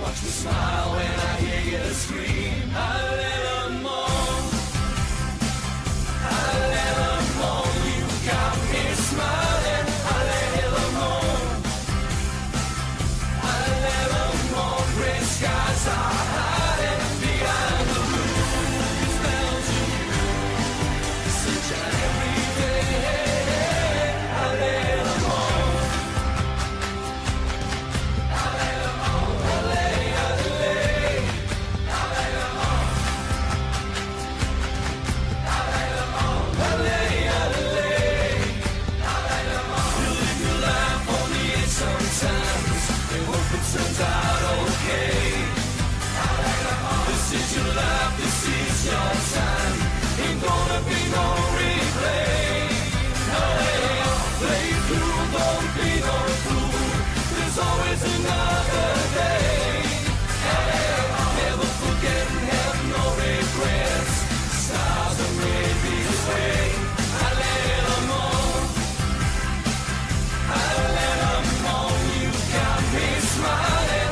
Watch me smile when I hear you scream. Hallelujah, hallelujah, you got me smiling. Hallelujah, hallelujah, gray skies are hiding behind the blue. It's down to you, sunshine every day. Hallelujah. Turns out okay. This is your life, this is your time. Ain't gonna be no replay. Play through, don't be no fool. There's always another day. Never forget and have no regrets. Stars are made this way. You got me smiling.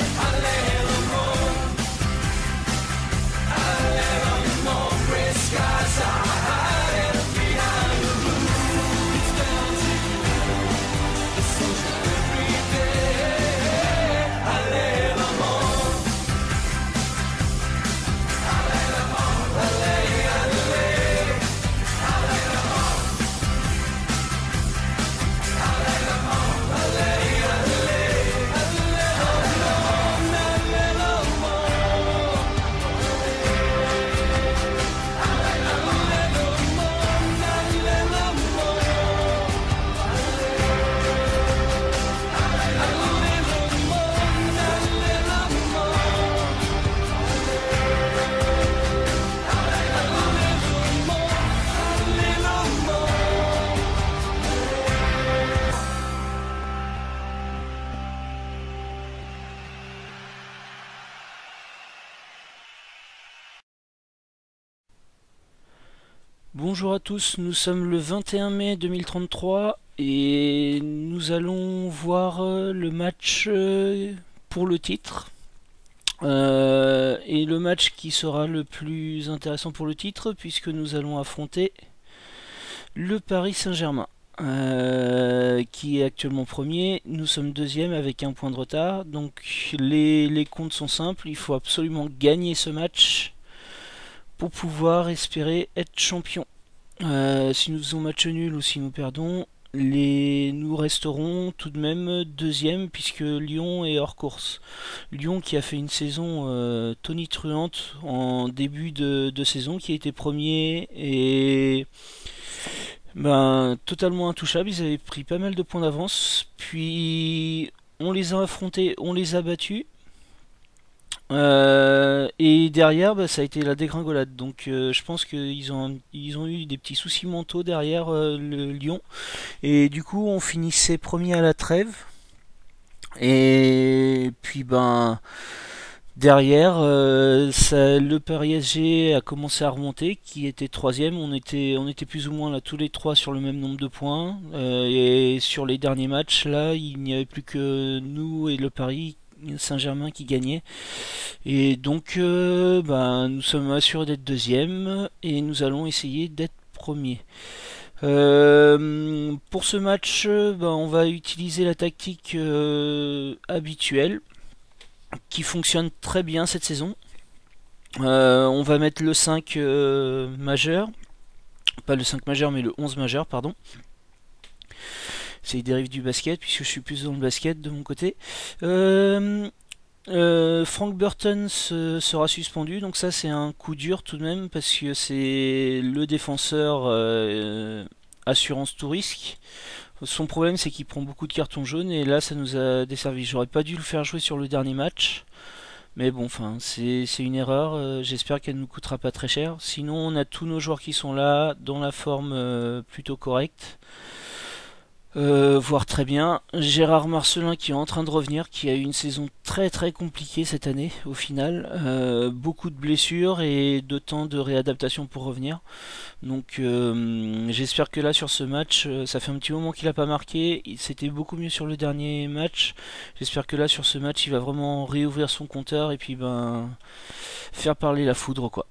Gray skies are hiding behind the blue. It's down to you, the sunshine every day. Bonjour à tous, nous sommes le 21 mai 2033 et nous allons voir le match pour le titre. Et le match qui sera le plus intéressant pour le titre puisque nous allons affronter le Paris Saint-Germain qui est actuellement premier. Nous sommes deuxième avec un point de retard, donc les comptes sont simples, il faut absolument gagner ce match pour pouvoir espérer être champion. Si nous faisons match nul ou si nous perdons, nous resterons tout de même deuxième puisque Lyon est hors course. Lyon qui a fait une saison tonitruante en début de saison, qui a été premier et totalement intouchable. Ils avaient pris pas mal de points d'avance, puis on les a affrontés, on les a battus. Et derrière ça a été la dégringolade, donc je pense qu'ils ont eu des petits soucis mentaux derrière le Lyon, et du coup on finissait premier à la trêve, et puis derrière le Paris SG a commencé à remonter, qui était troisième. On était plus ou moins là tous les trois sur le même nombre de points, et sur les derniers matchs là il n'y avait plus que nous et le Paris Saint-Germain qui gagnait, et donc nous sommes assurés d'être deuxième et nous allons essayer d'être premier. Pour ce match, on va utiliser la tactique habituelle qui fonctionne très bien cette saison. On va mettre le 5 majeur, pas le 5 majeur mais le 11 majeur, pardon. C'est dérive du basket puisque je suis plus dans le basket de mon côté. Frank Burton sera suspendu, donc ça c'est un coup dur tout de même parce que c'est le défenseur assurance tout risque. Son problème c'est qu'il prend beaucoup de cartons jaunes et là ça nous a desservi. J'aurais pas dû le faire jouer sur le dernier match, mais bon, c'est une erreur. J'espère qu'elle ne nous coûtera pas très cher. Sinon on a tous nos joueurs qui sont là dans la forme plutôt correcte. voire très bien. Gérard Marcelin qui est en train de revenir, qui a eu une saison très très compliquée cette année au final. Beaucoup de blessures et de temps de réadaptation pour revenir. Donc j'espère que là sur ce match, ça fait un petit moment qu'il a pas marqué. C'était beaucoup mieux sur le dernier match. J'espère que là sur ce match, il va vraiment réouvrir son compteur et puis ben faire parler la foudre quoi.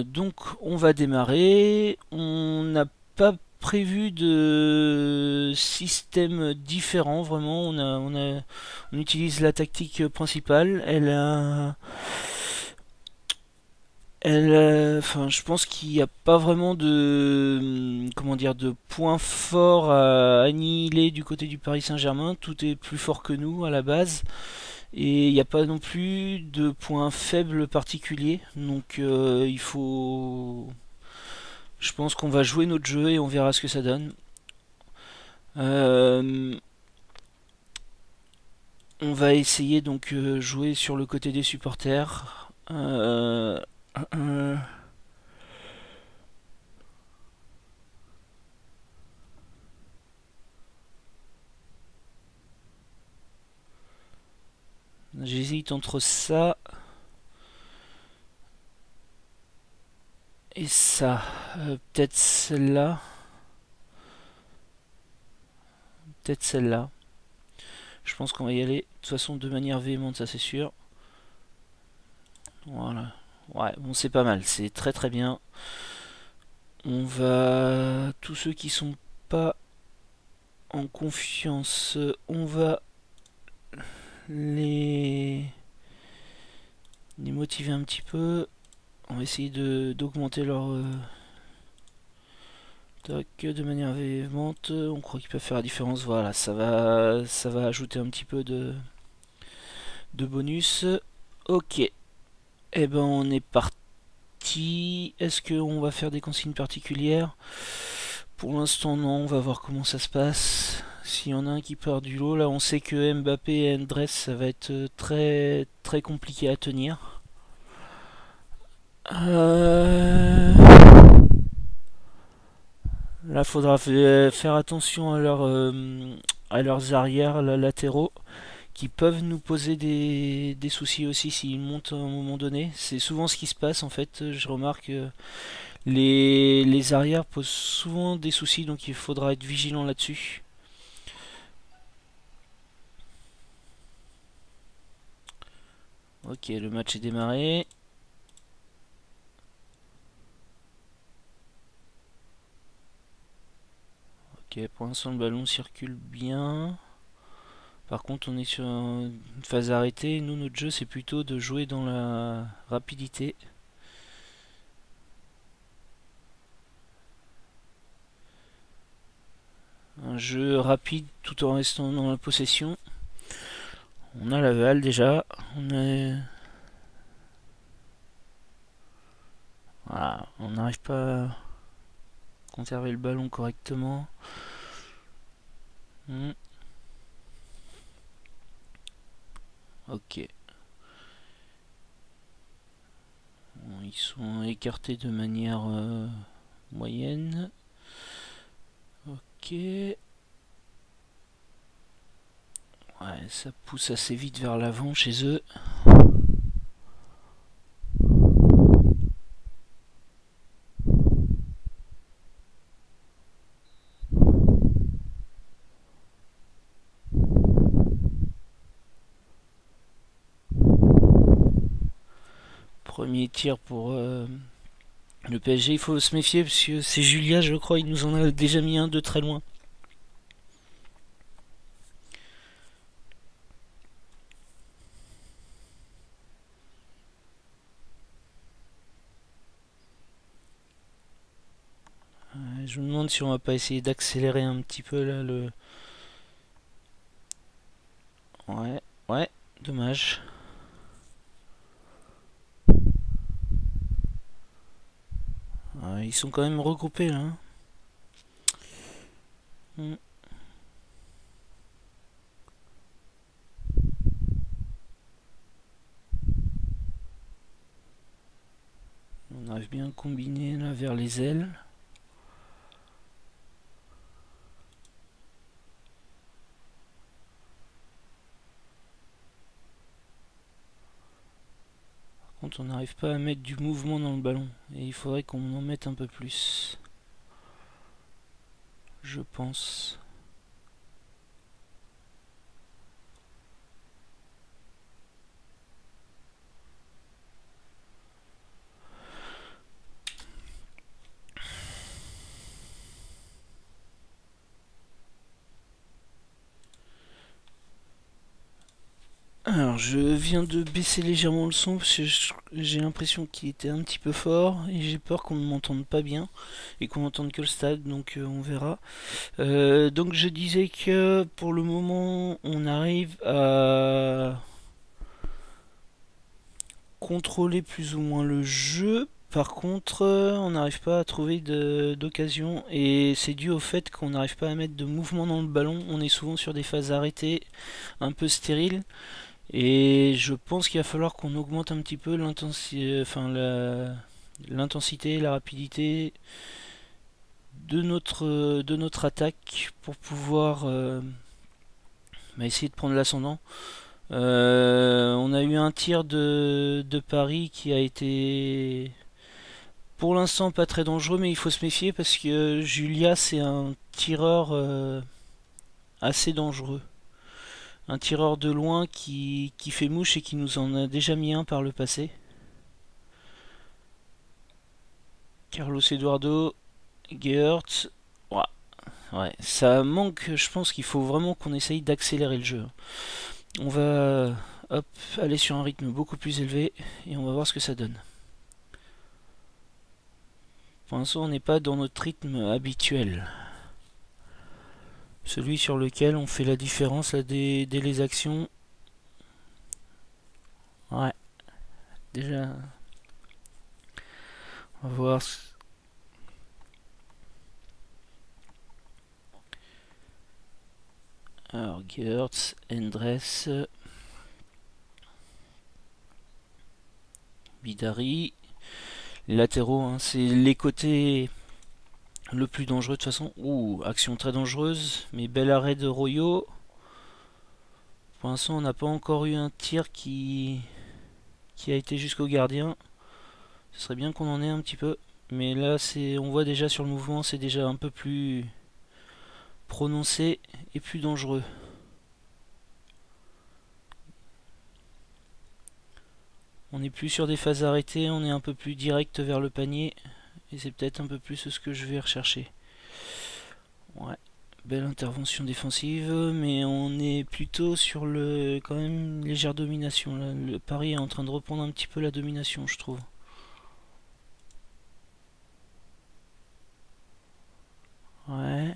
Donc on va démarrer. On n'a pas prévu de système différent vraiment. On utilise la tactique principale. Enfin, je pense qu'il n'y a pas vraiment de, comment dire, de point fort à annihiler du côté du Paris Saint-Germain. Tout est plus fort que nous à la base. Et il n'y a pas non plus de point faible particulier. Donc il faut... Je pense qu'on va jouer notre jeu et on verra ce que ça donne. Euh, on va essayer donc jouer sur le côté des supporters. J'hésite entre ça et ça. Peut-être celle-là. Peut-être celle-là. Je pense qu'on va y aller de toute façon de manière véhémente, ça c'est sûr. Voilà. Ouais, bon c'est pas mal, c'est très très bien. On va... Tous ceux qui sont pas en confiance, on va les... les motiver un petit peu. On va essayer d'augmenter leur... de manière véhémente. On croit qu'ils peuvent faire la différence. Voilà, ça va ajouter un petit peu de bonus. Ok. Eh ben on est parti. Est-ce qu'on va faire des consignes particulières? Pour l'instant non, on va voir comment ça se passe. S'il y en a un qui part du lot, là on sait que Mbappé et Andrés ça va être très très compliqué à tenir. Là faudra faire attention à leurs arrières latéraux qui peuvent nous poser des soucis aussi s'ils montent à un moment donné. C'est souvent ce qui se passe en fait. Je remarque les arrières posent souvent des soucis, donc il faudra être vigilant là-dessus. Ok, le match est démarré. Ok, pour l'instant le ballon circule bien. Par contre, on est sur une phase arrêtée. Nous, notre jeu, c'est plutôt de jouer dans la rapidité. Un jeu rapide tout en restant dans la possession. On a la balle déjà. Voilà, on n'arrive pas à conserver le ballon correctement. Ok. Bon, ils sont écartés de manière moyenne. Ok. Ouais, ça pousse assez vite vers l'avant chez eux. Premier tir pour le PSG. Il faut se méfier parce que c'est Julia, je crois, il nous en a déjà mis un de très loin. Je me demande si on va pas essayer d'accélérer un petit peu là le... Ouais, ouais, dommage. Ouais, ils sont quand même regroupés là. Hein. On arrive bien à combiner là vers les ailes. contre, on n'arrive pas à mettre du mouvement dans le ballon. Et il faudrait qu'on en mette un peu plus. Je pense. Alors, je viens de baisser légèrement le son parce que j'ai l'impression qu'il était un petit peu fort et j'ai peur qu'on ne m'entende pas bien et qu'on n'entende que le stade, donc on verra. Donc je disais que pour le moment on arrive à contrôler plus ou moins le jeu. Par contre, on n'arrive pas à trouver d'occasion et c'est dû au fait qu'on n'arrive pas à mettre de mouvement dans le ballon. On est souvent sur des phases arrêtées, un peu stériles. Et je pense qu'il va falloir qu'on augmente un petit peu l'intensité, la rapidité de notre attaque pour pouvoir essayer de prendre l'ascendant. On a eu un tir de Paris qui a été pour l'instant pas très dangereux, mais il faut se méfier parce que Julia c'est un tireur assez dangereux. Un tireur de loin qui fait mouche et qui nous en a déjà mis un par le passé. Carlos Eduardo, Geertz. Ouais, ouais, ça manque, je pense qu'il faut vraiment qu'on essaye d'accélérer le jeu. On va hop, aller sur un rythme beaucoup plus élevé et on va voir ce que ça donne. Pour l'instant, on n'est pas dans notre rythme habituel. Celui sur lequel on fait la différence là, dès les actions. Ouais, déjà. On va voir. Alors, Geertz, Endres, Bidari. Les latéraux, hein, c'est les côtés le plus dangereux de toute façon. Ouh, action très dangereuse, mais bel arrêt de Royo. Pour l'instant, on n'a pas encore eu un tir qui a été jusqu'au gardien. Ce serait bien qu'on en ait un petit peu. Mais là, on voit déjà sur le mouvement, c'est déjà un peu plus prononcé et plus dangereux. On n'est plus sur des phases arrêtées, on est un peu plus direct vers le panier. Et c'est peut-être un peu plus ce que je vais rechercher. Ouais, belle intervention défensive, mais on est plutôt sur quand même une légère domination. Là. Le Paris est en train de reprendre un petit peu la domination, je trouve. Ouais.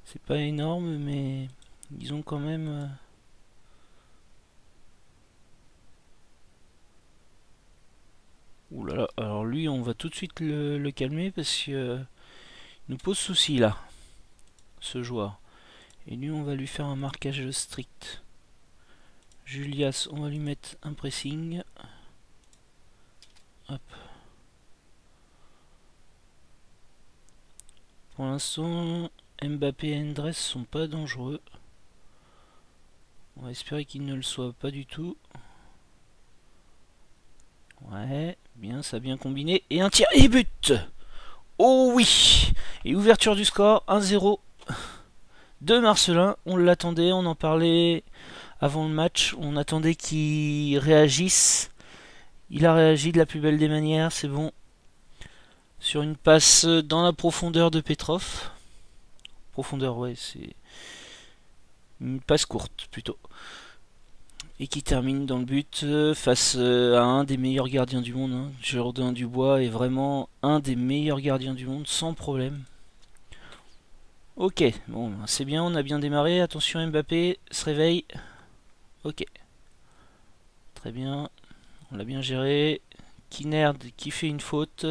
C'est pas énorme, mais ils ont quand même. Ouh là là, alors lui, on va tout de suite le calmer parce que nous pose souci là, ce joueur. Et lui, on va lui faire un marquage strict. Julias, on va lui mettre un pressing. Hop. Pour l'instant, Mbappé et Endres sont pas dangereux. On va espérer qu'ils ne le soient pas du tout. Ouais, bien, ça a bien combiné. Et un tir et but. Oh oui. Et ouverture du score, 1-0 de Marcelin. On l'attendait, on en parlait avant le match. On attendait qu'il réagisse. Il a réagi de la plus belle des manières, c'est bon. Sur une passe dans la profondeur de Petrov. Profondeur, ouais, c'est une passe courte plutôt. Et qui termine dans le but face à un des meilleurs gardiens du monde. Hein. Jordan Dubois est vraiment un des meilleurs gardiens du monde, sans problème. Ok, bon, c'est bien, on a bien démarré. Attention, Mbappé se réveille. Ok. Très bien, on l'a bien géré. Kinerd qui fait une faute.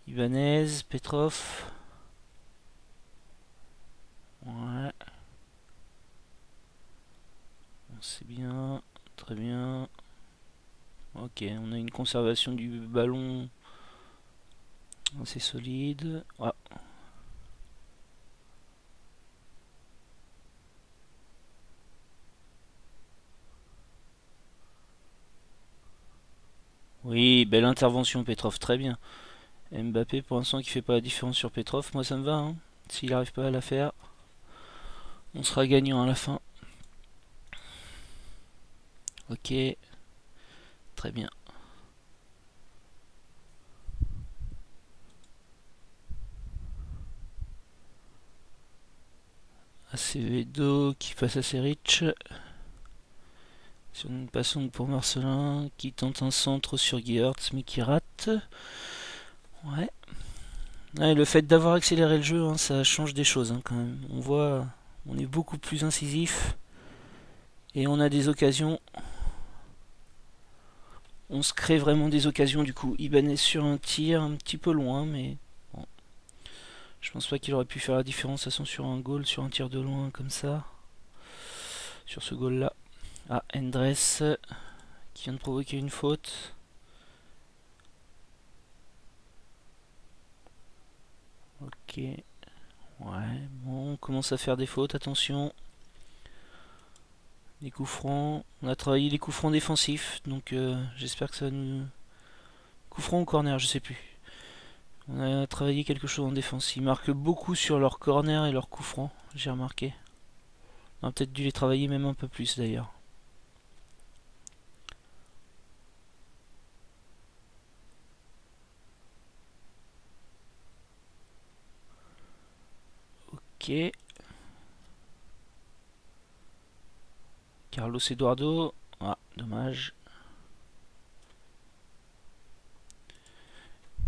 Ibanez, Petrov. Ouais. C'est bien, très bien. Ok, on a une conservation du ballon assez solide. Ah. Oui, belle intervention Petrov, très bien. Mbappé pour l'instant qui fait pas la différence sur Petrov, moi ça me va. Hein. S'il n'arrive pas à la faire, on sera gagnant à la fin. Ok, très bien. Acevedo qui passe à Seric. Sur une passe longue pour Marcelin qui tente un centre sur Geertz mais qui rate. Ouais. Ouais, le fait d'avoir accéléré le jeu, hein, ça change des choses hein, quand même. On voit, on est beaucoup plus incisif et on a des occasions. On se crée vraiment des occasions du coup. Ibanez sur un tir un petit peu loin, mais bon. Je pense pas qu'il aurait pu faire la différence de toute façon sur un goal, sur un tir de loin comme ça. Sur ce goal là. Ah, Endres qui vient de provoquer une faute. Ok. Ouais, bon, on commence à faire des fautes, attention. Les coups francs. On a travaillé les coups francs défensifs, donc j'espère que ça va nous. Coups francs ou corner, je sais plus. On a travaillé quelque chose en défense. Ils marquent beaucoup sur leurs corners et leurs coups francs, j'ai remarqué. On a peut-être dû les travailler même un peu plus d'ailleurs. Ok. Carlos Eduardo. Ah, dommage.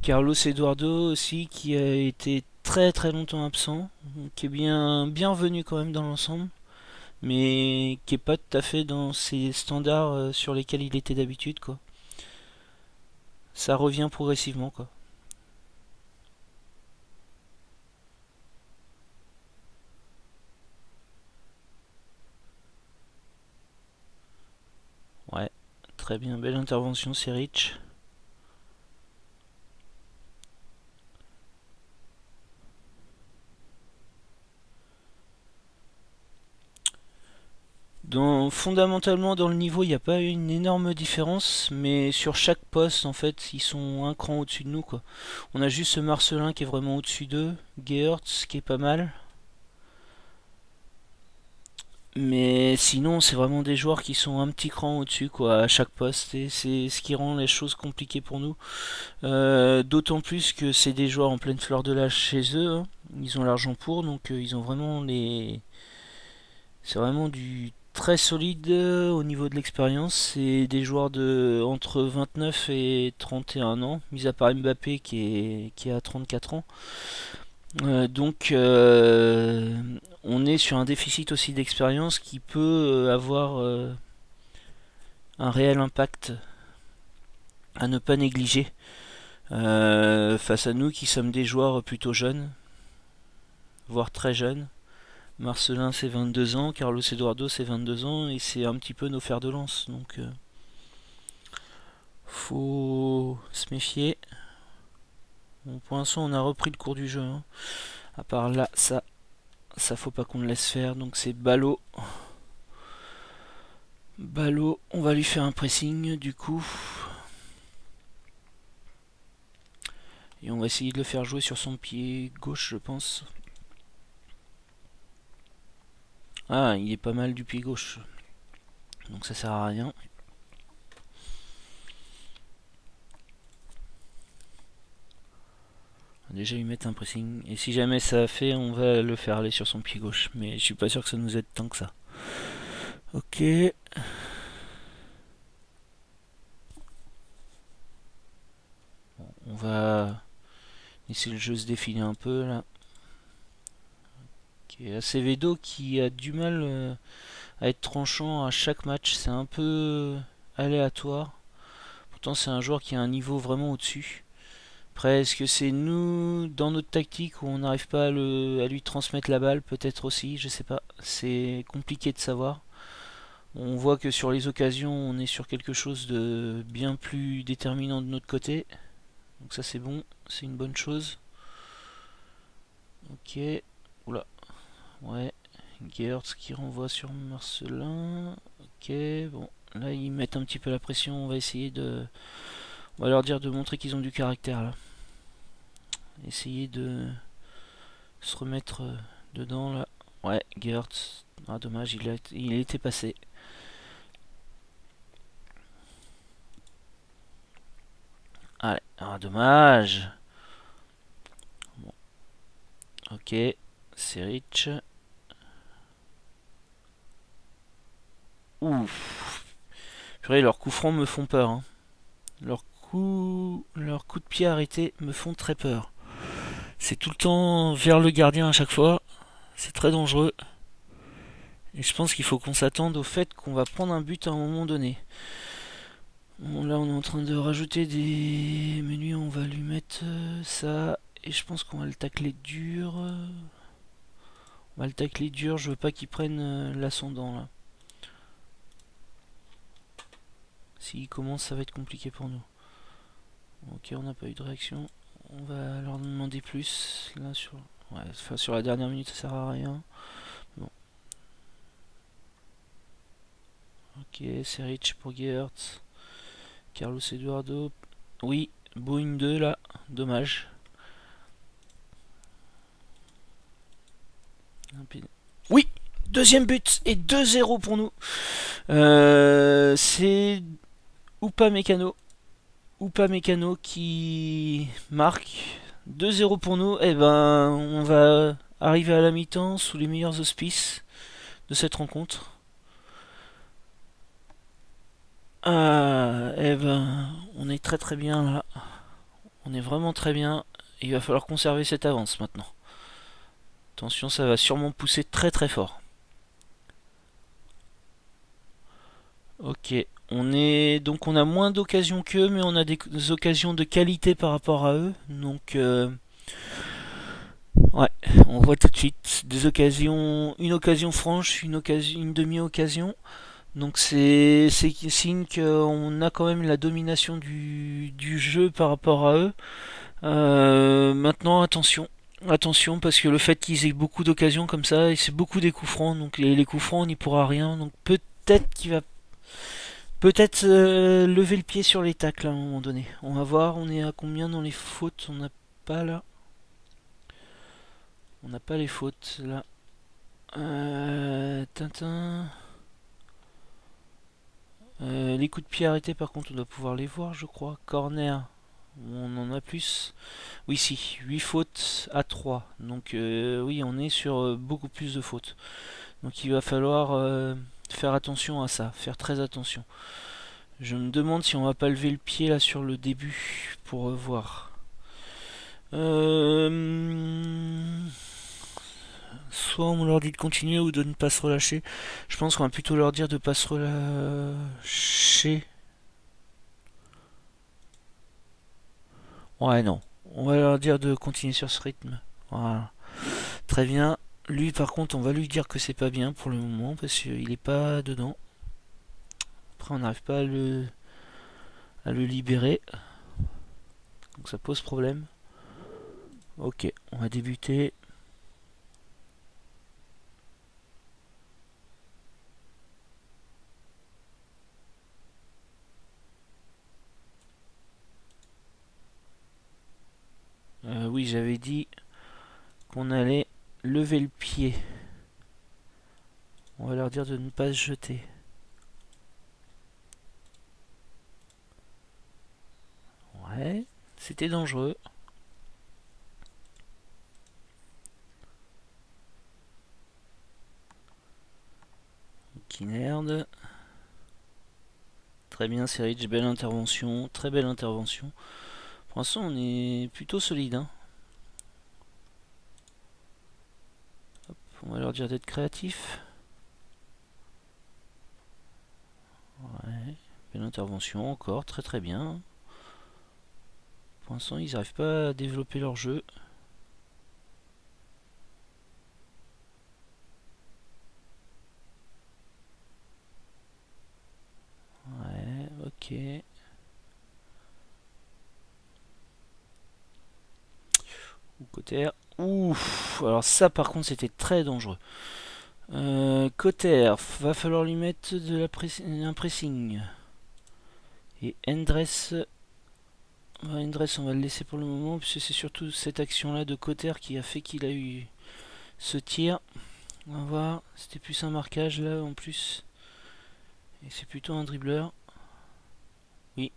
Carlos Eduardo aussi qui a été très très longtemps absent, qui est bien revenu quand même dans l'ensemble, mais qui est pas tout à fait dans ces standards sur lesquels il était d'habitude quoi. Ça revient progressivement quoi. Ouais, très bien, belle intervention, c'est Rich. Fondamentalement dans le niveau il n'y a pas une énorme différence, mais sur chaque poste en fait ils sont un cran au-dessus de nous quoi. On a juste ce Marcelin qui est vraiment au-dessus d'eux, Geertz qui est pas mal. Mais sinon, c'est vraiment des joueurs qui sont un petit cran au-dessus, quoi, à chaque poste, et c'est ce qui rend les choses compliquées pour nous. D'autant plus que c'est des joueurs en pleine fleur de l'âge chez eux, hein. Ils ont l'argent pour, donc ils ont vraiment les. C'est vraiment du très solide au niveau de l'expérience. C'est des joueurs de entre 29 et 31 ans, mis à part Mbappé qui a 34 ans. Donc on est sur un déficit aussi d'expérience qui peut avoir un réel impact à ne pas négliger face à nous qui sommes des joueurs plutôt jeunes, voire très jeunes. Marcelin c'est 22 ans, Carlos Eduardo c'est 22 ans et c'est un petit peu nos fers de lance. Donc faut se méfier. Bon, pour l'instant on a repris le cours du jeu. Hein. À part là, ça faut pas qu'on le laisse faire. Donc c'est Ballot. Ballot, on va lui faire un pressing du coup. Et on va essayer de le faire jouer sur son pied gauche, je pense. Ah, il est pas mal du pied gauche. Donc ça sert à rien. On va déjà lui mettre un pressing. Et si jamais ça fait, on va le faire aller sur son pied gauche. Mais je suis pas sûr que ça nous aide tant que ça. Ok. Bon, on va laisser le jeu se défiler un peu là. Okay. Acevedo qui a du mal à être tranchant à chaque match. C'est un peu aléatoire. Pourtant c'est un joueur qui a un niveau vraiment au-dessus. Après, est-ce que c'est nous, dans notre tactique, où on n'arrive pas à lui transmettre la balle? Peut-être aussi, je sais pas. C'est compliqué de savoir. On voit que sur les occasions, on est sur quelque chose de bien plus déterminant de notre côté. Donc ça c'est bon, c'est une bonne chose. Ok. Oula. Ouais. Geertz qui renvoie sur Marcelin. Ok, bon. Là ils mettent un petit peu la pression. On va essayer de. On va leur dire de montrer qu'ils ont du caractère là. Essayer de se remettre dedans là. Ouais, Gertz. Ah dommage, il était passé. Allez, ah dommage. Bon. Ok, c'est rich. Ouf. Purée, leurs coups francs me font peur. Hein. Leurs coups de pied arrêtés me font très peur. C'est tout le temps vers le gardien à chaque fois. C'est très dangereux. Et je pense qu'il faut qu'on s'attende au fait qu'on va prendre un but à un moment donné. Bon, là, on est en train de rajouter des menus. On va lui mettre ça. Et je pense qu'on va le tacler dur. On va le tacler dur. Je veux pas qu'il prenne l'ascendant là. S'il commence, ça va être compliqué pour nous. Ok, on n'a pas eu de réaction. On va leur demander plus. Là, ouais, enfin, sur la dernière minute, ça sert à rien. Bon. Ok, c'est rich pour Gertz. Carlos Eduardo. Oui, Boeing 2 là. Dommage. Oui, deuxième but et 2-0 pour nous. C'est Upamecano qui marque 2-0 pour nous. Et ben, on va arriver à la mi-temps sous les meilleurs auspices de cette rencontre. Et ben, on est très bien là. On est vraiment très bien. Il va falloir conserver cette avance maintenant. Attention, ça va sûrement pousser très fort. Ok, on a moins d'occasions qu'eux, mais on a des occasions de qualité par rapport à eux. Donc ouais, on voit tout de suite des occasions, une occasion franche, une demi-occasion. Donc c'est signe qu'on a quand même la domination du jeu par rapport à eux. Maintenant attention parce que le fait qu'ils aient beaucoup d'occasions comme ça, et c'est beaucoup des coups francs, donc les coups francs on n'y pourra rien. Donc peut-être qu'il va lever le pied sur les tacles à un moment donné. On va voir, on est à combien dans les fautes. On n'a pas là. On n'a pas les fautes là. Tintin. Les coups de pied arrêtés par contre on doit pouvoir les voir je crois. Corner. On en a plus. Oui si, 8 fautes à 3. Donc oui on est sur beaucoup plus de fautes. Donc il va falloir faire attention à ça. Faire très attention. Je me demande si on va pas lever le pied là sur le début pour voir. Soit on leur dit de continuer ou de ne pas se relâcher. Je pense qu'on va plutôt leur dire de ne pas se relâcher. Ouais non. On va leur dire de continuer sur ce rythme. Voilà. Très bien. Lui par contre on va lui dire que c'est pas bien pour le moment parce qu'il est pas dedans. Après on n'arrive pas à le libérer. Donc ça pose problème. Ok, on va débuter. Oui, j'avais dit qu'on allait lever le pied. On va leur dire de ne pas se jeter. Ouais, c'était dangereux. Kinerd. Très bien, c'est Rich, belle intervention, très belle intervention. Pour l'instant, on est plutôt solide. Hein. Hop, on va leur dire d'être créatifs. Ouais, belle intervention encore, très bien. Pour l'instant, ils n'arrivent pas à développer leur jeu. Ouais, ok. Ou Cotter. Ouf, alors ça par contre c'était très dangereux. Cotter, va falloir lui mettre un pressing. Et Endress, Endress, on va le laisser pour le moment, puisque c'est surtout cette action-là de Cotter qui a fait qu'il a eu ce tir. On va voir, c'était plus un marquage là en plus. Et c'est plutôt un dribbleur. Oui.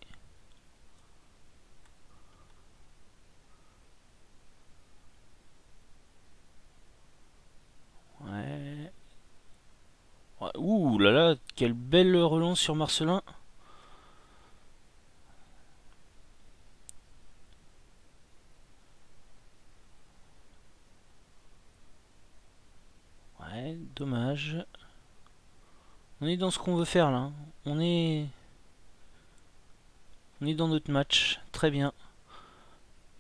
Ouais. Ouais. Ouh là là, quelle belle relance sur Marcelin. Ouais, dommage. On est dans ce qu'on veut faire là. On est dans notre match. Très bien.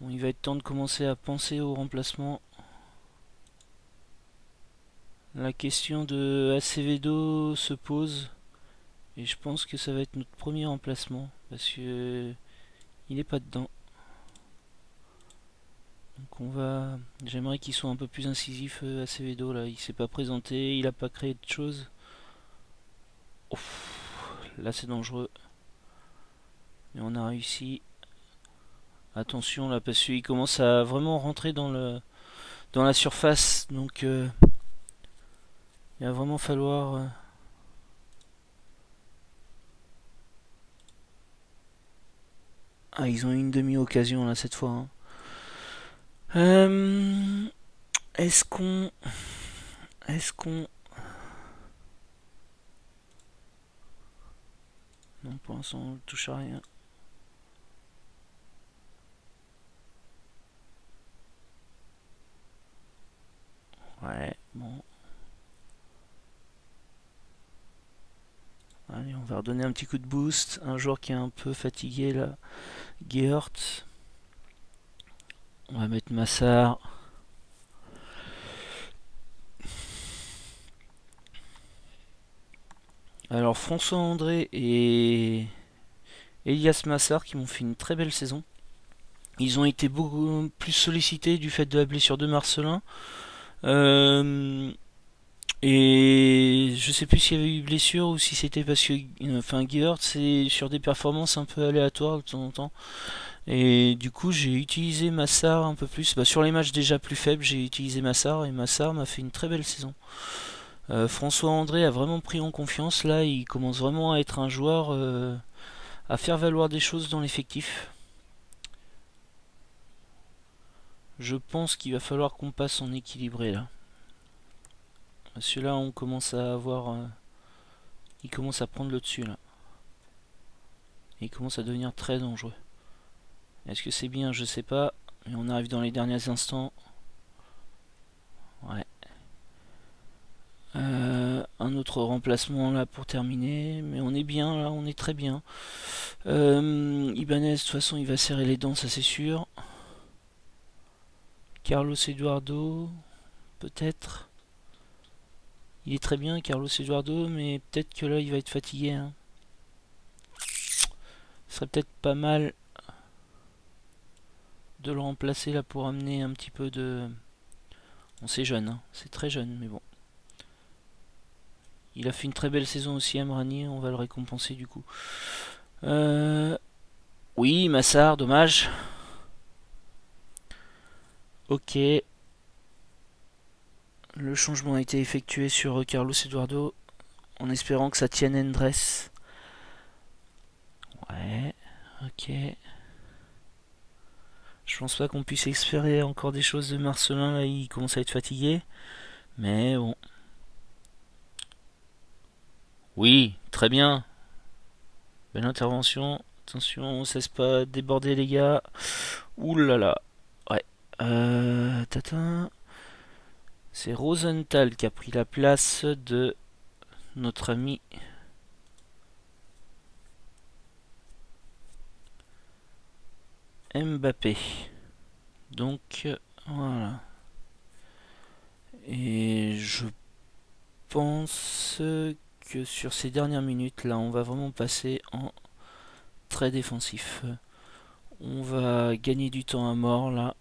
Bon, il va être temps de commencer à penser au remplacement. La question de Acevedo se pose. Et je pense que ça va être notre premier remplacement. Parce que il n'est pas dedans. Donc on va. J'aimerais qu'il soit un peu plus incisif, Acevedo là. Il s'est pas présenté, il a pas créé de choses. Ouf, là c'est dangereux. Mais on a réussi. Attention là parce qu'il commence à vraiment rentrer dans la surface. Donc il va vraiment falloir. Ah, ils ont eu une demi-occasion là cette fois. Hein. Est-ce qu'on. Est-ce qu'on. Non, pour l'instant on ne touche à rien. Ouais, bon. Allez, on va redonner un petit coup de boost. Un joueur qui est un peu fatigué là. Geert. On va mettre Massard. Alors François André et Elias Massard qui m'ont fait une très belle saison. Ils ont été beaucoup plus sollicités du fait de la blessure de Marcelin. Et je sais plus s'il y avait eu blessure ou si c'était parce que Geert c'est sur des performances un peu aléatoires de temps en temps. Et du coup j'ai utilisé Massard un peu plus. Sur les matchs déjà plus faibles j'ai utilisé Massard et Massard m'a fait une très belle saison. François André a vraiment pris en confiance là, il commence vraiment à être un joueur à faire valoir des choses dans l'effectif. Je pense qu'il va falloir qu'on passe en équilibré là. Parce que là on commence à avoir... il commence à prendre le dessus là. Et il commence à devenir très dangereux. Est-ce que c'est bien? Je sais pas. Mais on arrive dans les derniers instants. Ouais. Un autre remplacement là pour terminer. Mais on est bien là, on est très bien. Ibanez, de toute façon, il va serrer les dents, ça c'est sûr. Carlos Eduardo, peut-être. Il est très bien, Carlos Eduardo, mais peut-être que là il va être fatigué. Hein. Ce serait peut-être pas mal de le remplacer là pour amener un petit peu de... Bon, c'est jeune, hein. C'est très jeune, mais bon. Il a fait une très belle saison aussi, Amrani, on va le récompenser du coup. Oui, Massard, dommage. Ok. Le changement a été effectué sur Carlos Eduardo, en espérant que ça tienne Endress. Ouais, ok. Je pense pas qu'on puisse espérer encore des choses de Marcelin, là il commence à être fatigué. Mais bon. Oui, très bien. Belle intervention. Attention, on ne cesse pas déborder les gars. Ouh là là. Ouais. Tatin. C'est Rosenthal qui a pris la place de notre ami Mbappé. Donc voilà. Et je pense que sur ces dernières minutes là on va vraiment passer en très défensif. On va gagner du temps à mort là.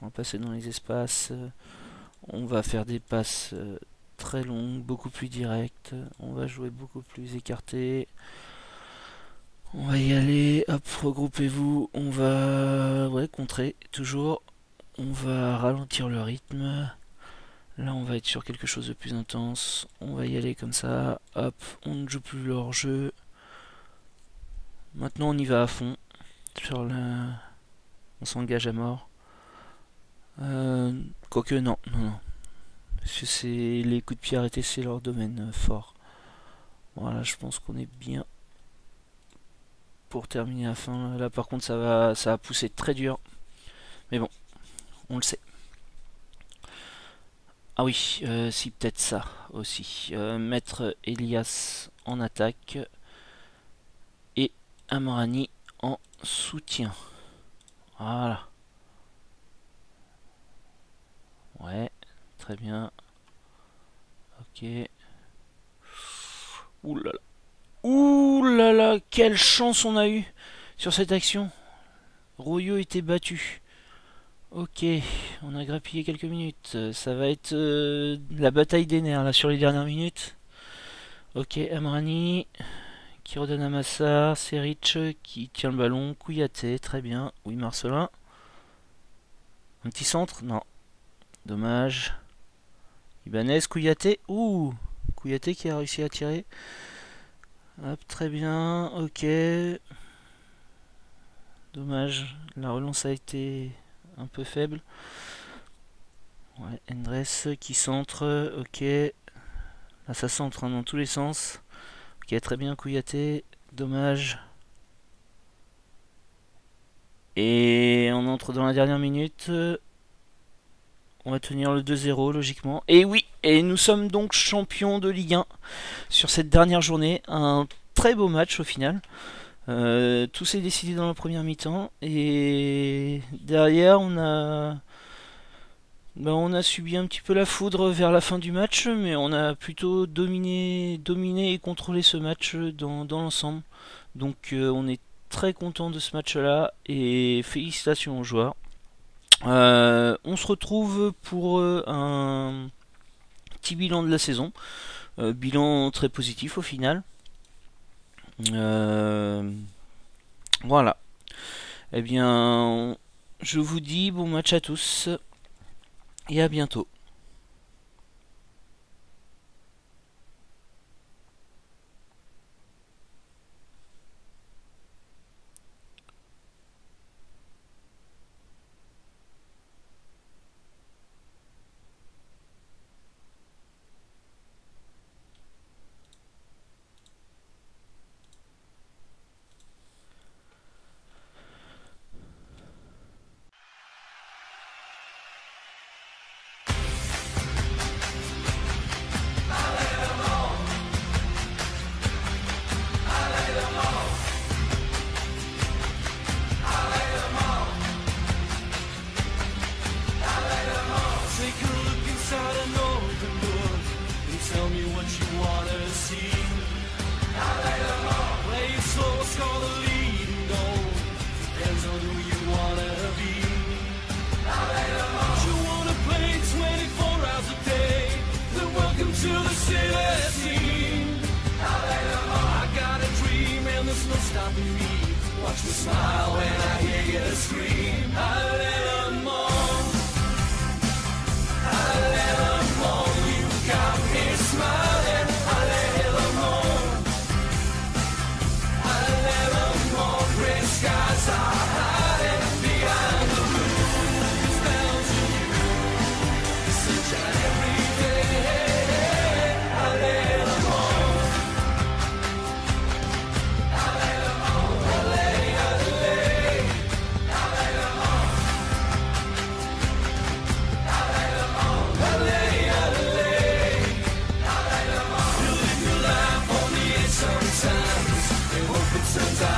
On va passer dans les espaces. On va faire des passes très longues, beaucoup plus directes. On va jouer beaucoup plus écarté. On va y aller, hop, regroupez-vous, on va... Ouais, contrer, toujours. On va ralentir le rythme. Là, on va être sur quelque chose de plus intense. On va y aller comme ça, hop, on ne joue plus leur jeu. Maintenant, on y va à fond. Sur la... On s'engage à mort. Quoique, non, non, non. Parce que c'est les coups de pied arrêtés, c'est leur domaine fort. Voilà, je pense qu'on est bien pour terminer à la fin. Là, par contre, ça va pousser très dur. Mais bon, on le sait. Ah oui, si peut-être ça aussi. Mettre Elias en attaque et Amrani en soutien. Voilà. Ouais, très bien. Ok. Ouh là là. Ouh là là, quelle chance on a eu sur cette action. Royo était battu. Ok, on a grappillé quelques minutes. Ça va être la bataille des nerfs là sur les dernières minutes. Ok, Amrani qui redonne à Massa, Seric qui tient le ballon, Kouyaté, très bien. Oui, Marcelin. Un petit centre? Non. Dommage. Ibanez, Kouyaté. Ouh, Kouyaté qui a réussi à tirer. Hop, très bien. Ok. Dommage, la relance a été un peu faible. Ouais, Endres qui centre, ok. Là ça centre hein, dans tous les sens. Ok, très bien Kouyaté, dommage. Et on entre dans la dernière minute. On va tenir le 2-0 logiquement. Et oui, et nous sommes donc champions de Ligue 1 sur cette dernière journée. Un très beau match au final. Tout s'est décidé dans la première mi-temps et derrière on a subi un petit peu la foudre vers la fin du match, mais on a plutôt dominé et contrôlé ce match dans l'ensemble. Donc on est très content de ce match-là et félicitations aux joueurs. On se retrouve pour un petit bilan de la saison, bilan très positif au final. Voilà. Eh bien, je vous dis bon match à tous et à bientôt. Take a look inside an open book and tell me what you wanna see. Play it slow, score the leading goal. Depends on who you wanna be. You wanna play 24 hours a day? Then welcome to the city scene. I got a dream and there's no stopping me. Watch me smile when I hear you scream. Sometimes